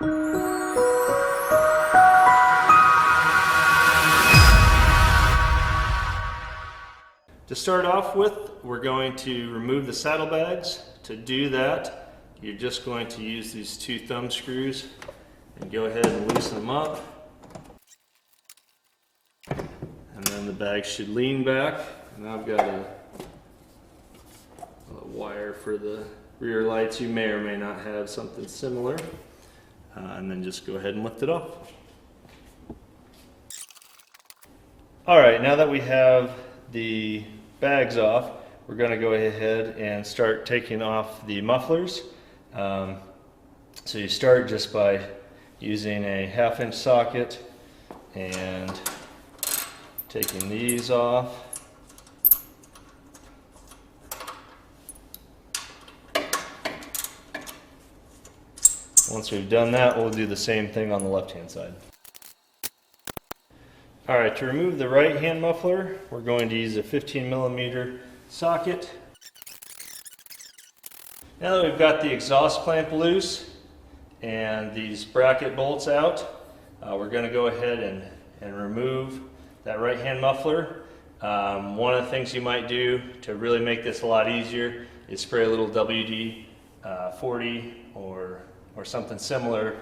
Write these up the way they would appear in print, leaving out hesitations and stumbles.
To start off with, we're going to remove the saddlebags. To do that, you're just going to use these 2 thumb screws and go ahead and loosen them up. And then the bag should lean back. And I've got a wire for the rear lights. You may or may not have something similar. And then just go ahead and lift it off. Alright, now that we have the bags off, we're going to go ahead and start taking off the mufflers. So you start just by using a 1/2-inch socket and taking these off. Once we've done that, we'll do the same thing on the left-hand side. Alright, to remove the right-hand muffler, we're going to use a 15mm socket. Now that we've got the exhaust clamp loose and these bracket bolts out, we're going to go ahead and remove that right-hand muffler. One of the things you might do to really make this a lot easier is spray a little WD-40 or something similar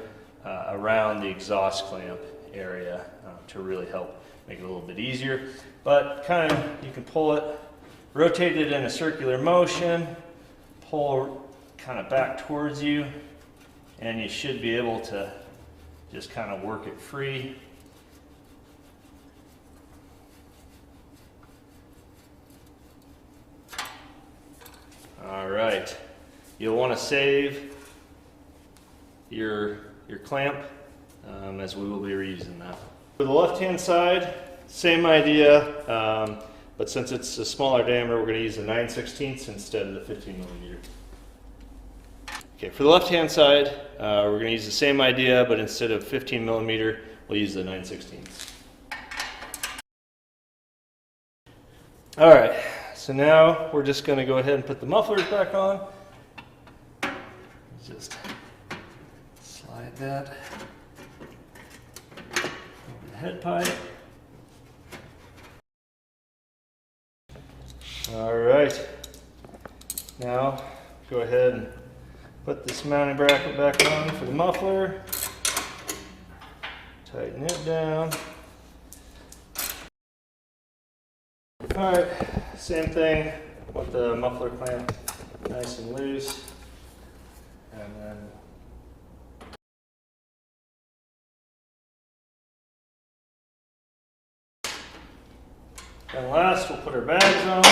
around the exhaust clamp area to really help make it a little bit easier. But kind of, you can pull it, rotate it in a circular motion, pull kind of back towards you, and you should be able to just kind of work it free. All right, you'll want to save your clamp as we will be reusing that. For the left-hand side, same idea, but since it's a smaller diameter, we're going to use a 9/16 instead of the 15mm. Okay, for the left-hand side, we're going to use the same idea, but instead of 15mm, we'll use the 9/16. All right, so now we're just going to go ahead and put the mufflers back on. Just slide that over the head pipe. All right, now go ahead and put this mounting bracket back on for the muffler. Tighten it down. All right, same thing with the muffler clamp, nice and loose. And then last, we'll put our bags on.